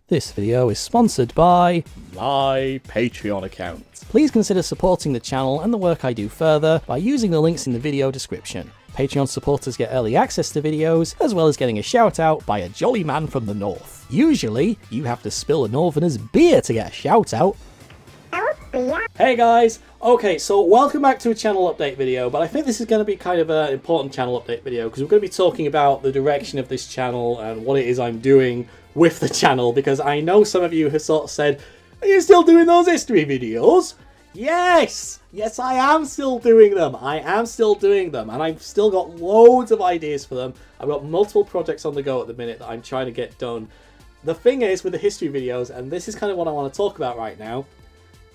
This video is sponsored by my Patreon account. Please consider supporting the channel and the work I do further by using the links in the video description. Patreon supporters get early access to videos, as well as getting a shout out by a jolly man from the north. Usually, you have to spill a northerner's beer to get a shout out. Hey guys! Okay, so welcome back to a channel update video, but I think this is going to be kind of an important channel update video because we're going to be talking about the direction of this channel and what it is I'm doing with the channel, because I know some of you have sort of said, are you still doing those history videos? Yes! Yes, I am still doing them. I am still doing them, and I've still got loads of ideas for them. I've got multiple projects on the go at the minute that I'm trying to get done. The thing is with the history videos, and this is kind of what I want to talk about right now,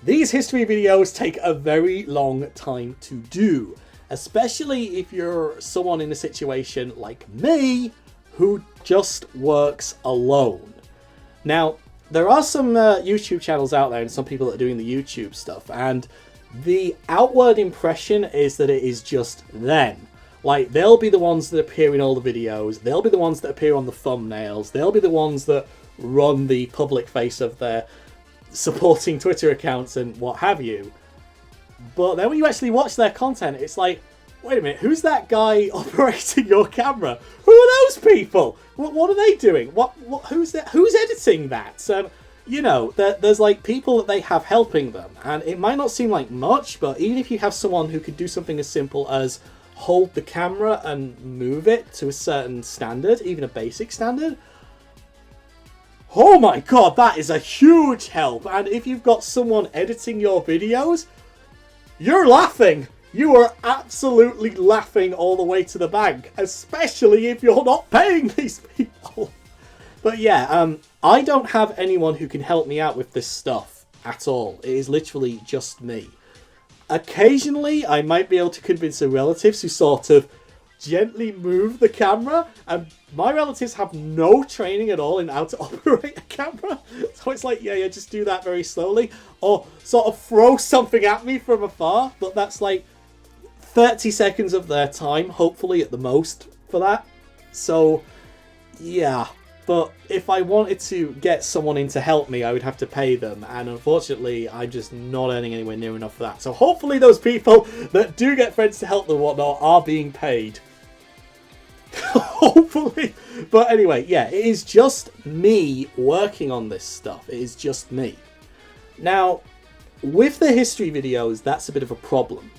these history videos take a very long time to do, especially if you're someone in a situation like me who just works alone. Now, there are some YouTube channels out there and some people that are doing the YouTube stuff, and the outward impression is that it is just them. Like, they'll be the ones that appear in all the videos, they'll be the ones that appear on the thumbnails, they'll be the ones that run the public face of their supporting Twitter accounts and what have you. But then when you actually watch their content, it's like, wait a minute, who's that guy operating your camera? Who are those people? What are they doing? Who's editing that? You know, there's like people that they have helping them, and it might not seem like much, but even if you have someone who could do something as simple as hold the camera and move it to a certain standard, even a basic standard, oh my god, that is a huge help. And if you've got someone editing your videos, you're laughing. You are absolutely laughing all the way to the bank, especially if you're not paying these people. But yeah, I don't have anyone who can help me out with this stuff at all. It is literally just me. Occasionally, I might be able to convince the relatives who sort of gently move the camera, and my relatives have no training at all in how to operate a camera, so it's like, yeah, just do that very slowly, or sort of throw something at me from afar, but that's like 30 seconds of their time, hopefully at the most, for that. So yeah, but if I wanted to get someone in to help me, I would have to pay them, and unfortunately I'm just not earning anywhere near enough for that. So hopefully those people that do get friends to help them and whatnot are being paid. Hopefully. But anyway, yeah, it is just me working on this stuff. It is just me. Now, with the history videos, that's a bit of a problem,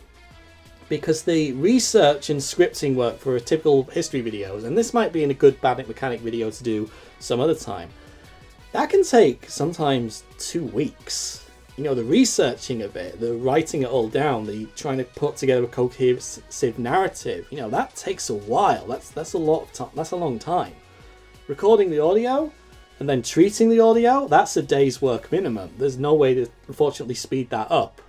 because the research and scripting work for a typical history videos, and this might be in a good Badnik mechanic video to do some other time, that can take sometimes 2 weeks. You know, the researching of it, the writing it all down, the trying to put together a cohesive narrative, you know, that takes a while. That's a lot of time. That's a long time. Recording the audio and then treating the audio, that's a day's work minimum. There's no way to, unfortunately, speed that up.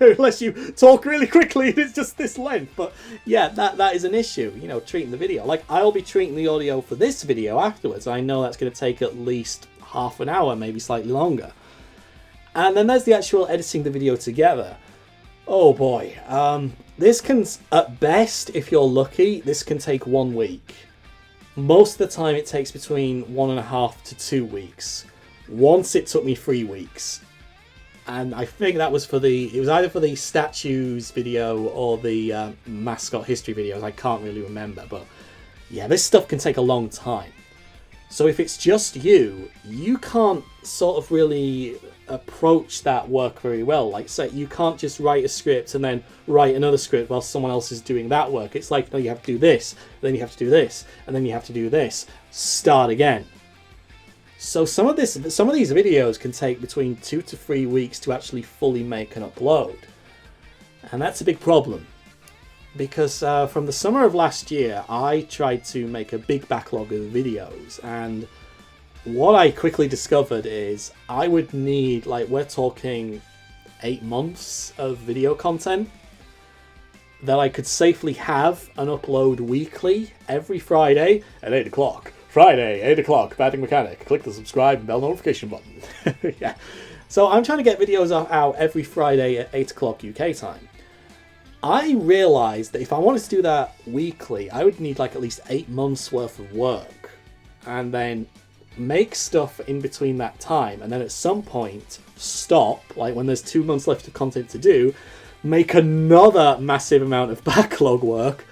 Unless you talk really quickly and it's just this length. But yeah, that is an issue, you know, treating the video. Like, I'll be treating the audio for this video afterwards. I know that's going to take at least half an hour, maybe slightly longer. And then there's the actual editing the video together. Oh boy, this can, at best, if you're lucky, this can take 1 week. Most of the time it takes between 1.5 to 2 weeks. Once it took me 3 weeks. And I think that was it was either for the statues video or the mascot history videos. I can't really remember, but yeah, this stuff can take a long time. So if it's just you, you can't sort of really approach that work very well. Like, say, you can't just write a script and then write another script while someone else is doing that work. It's like, no, you have to do this, then you have to do this, and then you have to do this. Start again. So some of these videos can take between 2 to 3 weeks to actually fully make and upload. And that's a big problem. Because from the summer of last year, I tried to make a big backlog of videos, and what I quickly discovered is I would need, like, we're talking 8 months of video content that I could safely have and upload weekly every Friday at 8 o'clock. Friday, 8 o'clock, Badnik Mechanic. Click the subscribe and bell notification button. Yeah. So I'm trying to get videos out every Friday at 8 o'clock UK time. I realised that if I wanted to do that weekly, I would need like at least 8 months worth of work. And then make stuff in between that time, and then at some point stop, like when there's 2 months left of content to do, make another massive amount of backlog work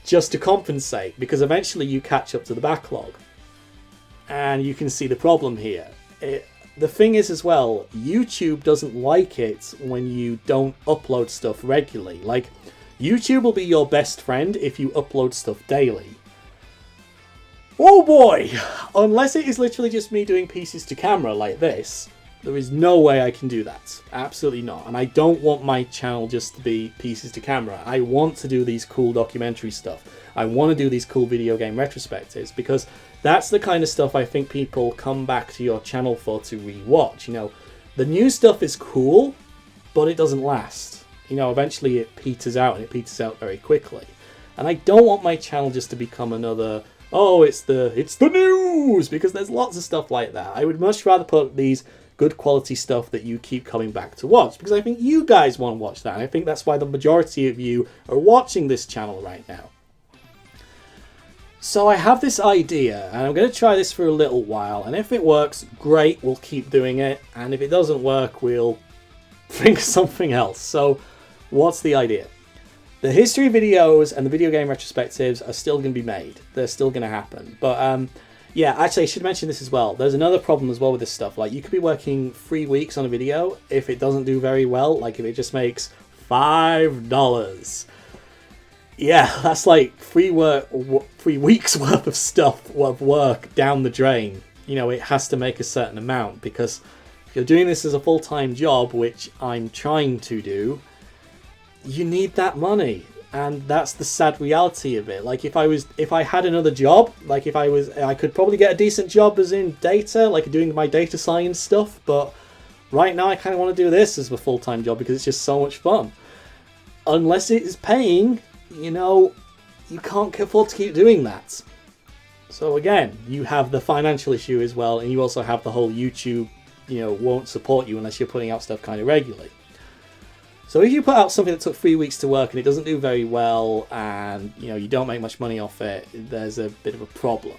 just to compensate, because eventually you catch up to the backlog. And you can see the problem here. The thing is as well, YouTube doesn't like it when you don't upload stuff regularly. Like, YouTube will be your best friend if you upload stuff daily. Oh boy! Unless it is literally just me doing pieces to camera like this, there is no way I can do that. Absolutely not. And I don't want my channel just to be pieces to camera. I want to do these cool documentary stuff. I want to do these cool video game retrospectives, because that's the kind of stuff I think people come back to your channel for, to rewatch. You know, the new stuff is cool, but it doesn't last. You know, eventually it peters out, and it peters out very quickly. And I don't want my channel just to become another, oh, it's the news, because there's lots of stuff like that. I would much rather put these good quality stuff that you keep coming back to watch, because I think you guys want to watch that, and I think that's why the majority of you are watching this channel right now. So I have this idea, and I'm going to try this for a little while, and if it works, great, we'll keep doing it, and if it doesn't work, we'll think of something else. So what's the idea? The history videos and the video game retrospectives are still going to be made. They're still going to happen. But yeah, actually I should mention this as well. There's another problem as well with this stuff. Like, you could be working 3 weeks on a video. If it doesn't do very well, like if it just makes $5, yeah, that's like 3 weeks worth of stuff, of work down the drain. You know, it has to make a certain amount, because if you're doing this as a full-time job, which I'm trying to do, you need that money. And that's the sad reality of it. Like, if I had another job, like I could probably get a decent job as in data, like doing my data science stuff, but right now I kind of want to do this as a full-time job because it's just so much fun. Unless it is paying, you know, you can't afford to keep doing that. So again, you have the financial issue as well, and you also have the whole YouTube, you know, won't support you unless you're putting out stuff kind of regularly. So if you put out something that took 3 weeks to work and it doesn't do very well, and you know, you don't make much money off it, there's a bit of a problem.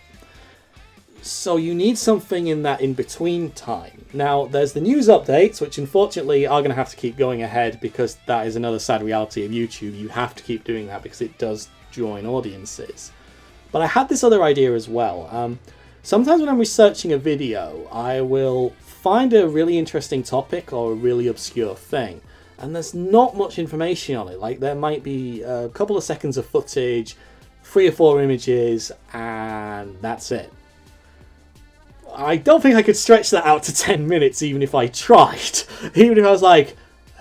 So you need something in that in-between time. Now, there's the news updates, which unfortunately are going to have to keep going ahead, because that is another sad reality of YouTube. You have to keep doing that because it does draw in audiences. But I had this other idea as well. Sometimes when I'm researching a video, I will find a really interesting topic or a really obscure thing, and there's not much information on it. Like, there might be a couple of seconds of footage, 3 or 4 images, and that's it. I don't think I could stretch that out to 10 minutes even if I tried. Even if I was like,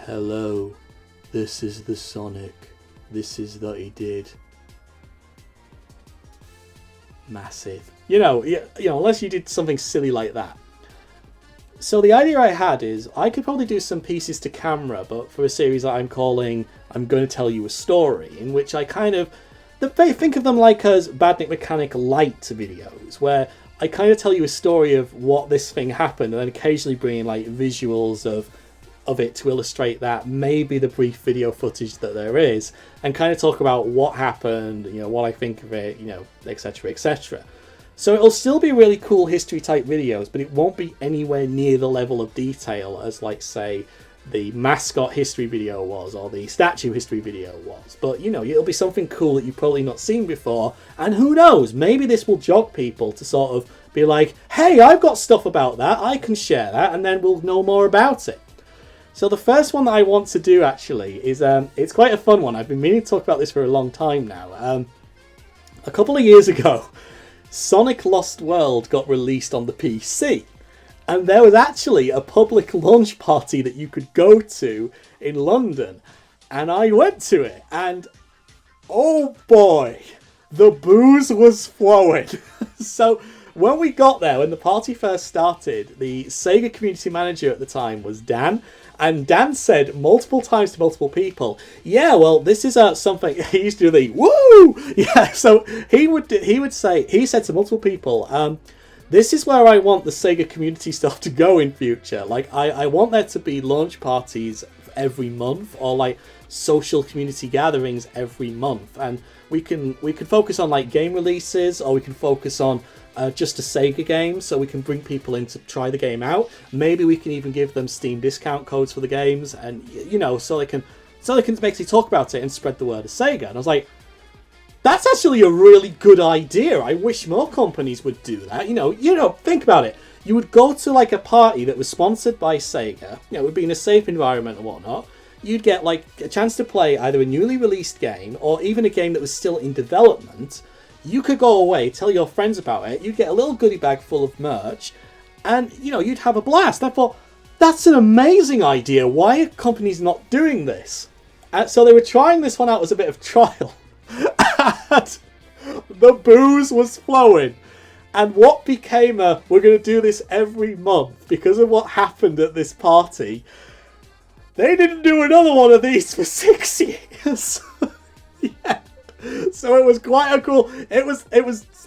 hello, this is the Sonic, this is what he did. Massive. You know, unless you did something silly like that. So the idea I had is, I could probably do some pieces to camera, but for a series that I'm calling I'm Going to Tell You a Story, in which I kind of, think of them like as Badnik Mechanic Light videos, where I kind of tell you a story of what this thing happened, and then occasionally bring in like visuals of it to illustrate that, maybe the brief video footage that there is, and kind of talk about what happened, you know, what I think of it, you know, etc, etc. So it'll still be really cool history type videos, but it won't be anywhere near the level of detail as, like, say, the mascot history video was, or the statue history video was. But, you know, it'll be something cool that you've probably not seen before, and who knows, maybe this will jog people to sort of be like, hey, I've got stuff about that, I can share that, and then we'll know more about it. So the first one that I want to do, actually, is, it's quite a fun one. I've been meaning to talk about this for a long time now. A couple of years ago, Sonic Lost World got released on the PC. And there was actually a public launch party that you could go to in London. And I went to it. And oh boy, the booze was flowing. So when we got there, when the party first started, the Sega community manager at the time was Dan. And Dan said multiple times to multiple people, yeah, well, this is something, he used to do the, woo! Yeah, so he said to multiple people, this is where I want the Sega community stuff to go in future. Like, I want there to be launch parties every month, or like social community gatherings every month. And we can focus on like game releases, or we can focus on just a Sega game, so we can bring people in to try the game out. Maybe we can even give them Steam discount codes for the games, and you know, so they can basically talk about it and spread the word of Sega. And I was like, that's actually a really good idea. I wish more companies would do that. You know, think about it. You would go to like a party that was sponsored by Sega. You know, it would be in a safe environment and whatnot. You'd get like a chance to play either a newly released game or even a game that was still in development. You could go away, tell your friends about it, you'd get a little goodie bag full of merch, and, you know, you'd have a blast. I thought, that's an amazing idea. Why are companies not doing this? And so they were trying this one out as a bit of trial. And the booze was flowing. And what became we're going to do this every month because of what happened at this party, they didn't do another one of these for 6 years. Yeah. So it was quite a cool. It was.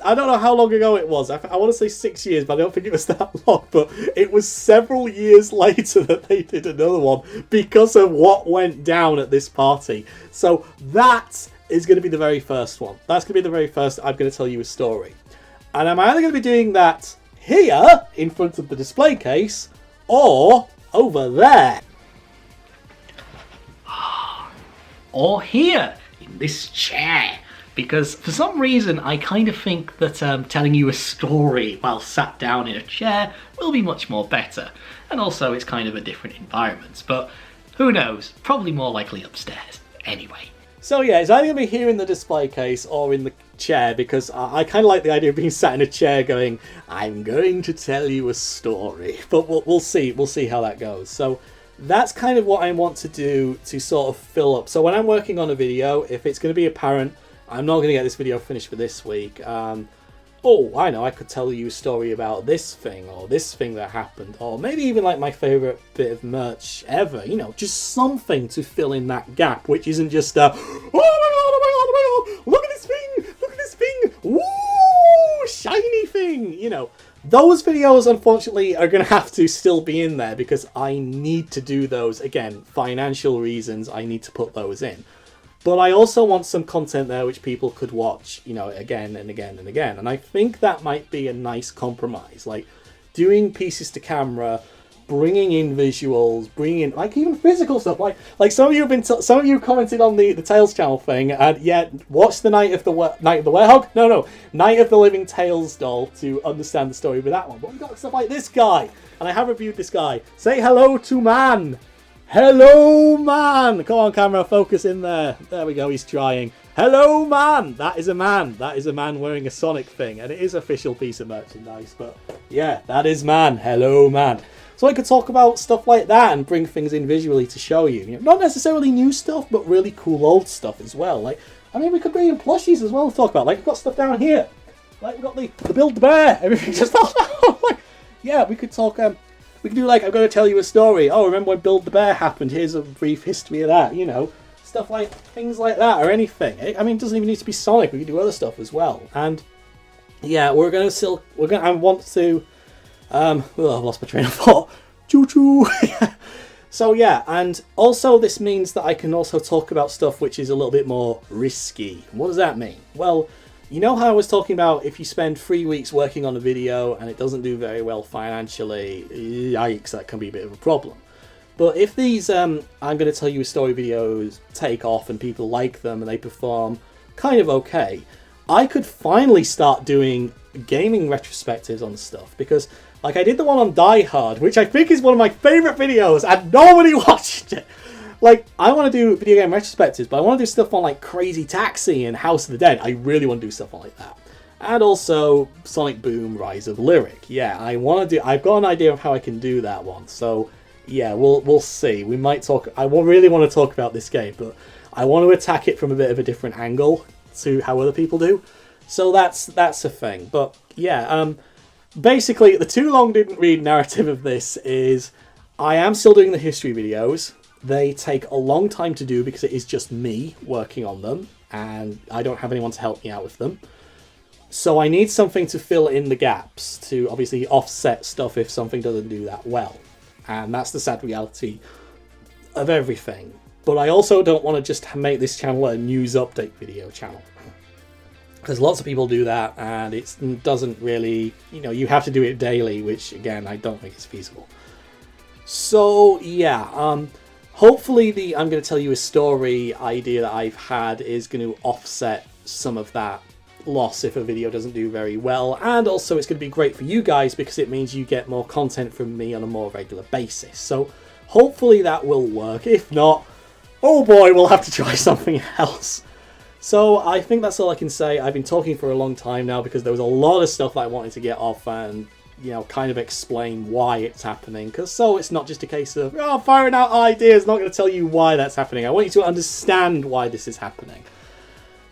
I don't know how long ago it was. I want to say 6 years, but I don't think it was that long. But it was several years later that they did another one because of what went down at this party. So that is going to be the very first one. That's going to be the very first. I'm going to tell you a story, and I'm either going to be doing that here in front of the display case or over there, or here in this chair, because for some reason I kind of think that telling you a story while sat down in a chair will be much more better, and also it's kind of a different environment, but who knows, probably more likely upstairs anyway. So yeah, it's either going to be here in the display case or in the chair, because I kind of like the idea of being sat in a chair going, I'm going to tell you a story, but we'll see how that goes. So that's kind of what I want to do to sort of fill up. So when I'm working on a video, if it's going to be apparent, I'm not going to get this video finished for this week. Oh, I know, I could tell you a story about this thing or this thing that happened, or maybe even like my favourite bit of merch ever. You know, just something to fill in that gap, which isn't just oh my god, oh my god, look at this thing, woo, shiny thing, you know. Those videos, unfortunately, are going to have to still be in there because I need to do those. Again, financial reasons, I need to put those in. But I also want some content there which people could watch, you know, again and again and again. And I think that might be a nice compromise. Like, doing pieces to camera, bringing in visuals, bringing in, like, even physical stuff. Like some of you have been, some of you commented on the Tales channel thing, and yeah, watch the Night of the Werehog? No, Night of the Living Tales doll to understand the story with that one. But we've got stuff like this guy, and I have reviewed this guy. Say hello to man. Hello, man! Come on, camera, focus in there. There we go, he's trying. Hello, man! That is a man. That is a man wearing a Sonic thing, and it is an official piece of merchandise, but yeah, that is man. Hello, man. So I could talk about stuff like that and bring things in visually to show you. You know, not necessarily new stuff, but really cool old stuff as well. Like, I mean, we could bring in plushies as well to talk about. Like, we've got stuff down here. Like, we've got the Build the Bear. Everything just like, yeah, we could talk... we could do like, I'm going to tell you a story. Oh, remember when Build the Bear happened? Here's a brief history of that, you know. Stuff like, things like that, or anything. I mean, it doesn't even need to be Sonic. We can do other stuff as well. And, yeah, I want to, I've lost my train of thought. Choo-choo! So, yeah, and also this means that I can also talk about stuff which is a little bit more risky. What does that mean? Well, you know how I was talking about if you spend 3 weeks working on a video and it doesn't do very well financially, yikes, that can be a bit of a problem. But if these I'm going to tell you a story videos take off and people like them and they perform kind of okay, I could finally start doing gaming retrospectives on stuff, because like I did the one on Die Hard, which I think is one of my favourite videos and nobody watched it. Like, I want to do video game retrospectives, but I want to do stuff on, like, Crazy Taxi and House of the Dead. I really want to do stuff like that. And also, Sonic Boom, Rise of Lyric. Yeah, I've got an idea of how I can do that one. So, yeah, we'll see. We might talk... I really want to talk about this game, but I want to attack it from a bit of a different angle to how other people do. So that's a thing. But, yeah, basically, the too long didn't read narrative of this is I am still doing the history videos. They take a long time to do because it is just me working on them, and I don't have anyone to help me out with them. So I need something to fill in the gaps, to obviously offset stuff if something doesn't do that well. And that's the sad reality of everything. But I also don't want to just make this channel a news update video channel. because lots of people do that, and it doesn't really, you know, you have to do it daily, which again I don't think is feasible. So yeah, hopefully the I'm going to tell you a story idea that I've had is going to offset some of that loss if a video doesn't do very well, and also it's going to be great for you guys because it means you get more content from me on a more regular basis. So hopefully that will work. If not, oh boy, we'll have to try something else. So I think that's all I can say. I've been talking for a long time now because there was a lot of stuff that I wanted to get off and, you know, kind of explain why it's happening. Because so it's not just a case of, oh, firing out ideas, not going to tell you why that's happening. I want you to understand why this is happening.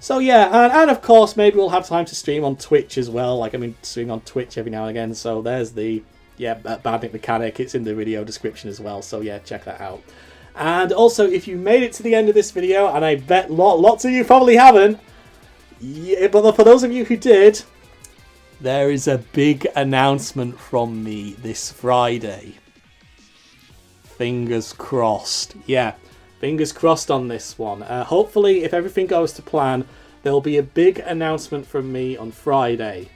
So yeah, and of course, maybe we'll have time to stream on Twitch as well. Like, I mean, stream on Twitch every now and again. So there's the, yeah, Badnik mechanic. It's in the video description as well. So yeah, check that out. And also, if you made it to the end of this video, and I bet lots of you probably haven't, yeah, but for those of you who did, there is a big announcement from me this Friday. Fingers crossed. Yeah, fingers crossed on this one. Hopefully, if everything goes to plan, there'll be a big announcement from me on Friday.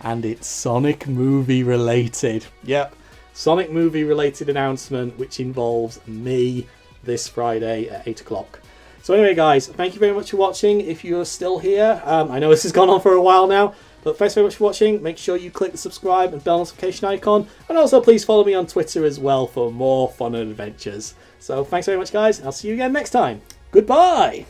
And it's Sonic movie related. Yep. Sonic movie related announcement which involves me this Friday at 8 o'clock. So anyway guys, thank you very much for watching. If you're still here, I know this has gone on for a while now, but thanks very much for watching. Make sure you click the subscribe and bell notification icon, and also please follow me on Twitter as well for more fun and adventures. So thanks very much guys, I'll see you again next time. Goodbye!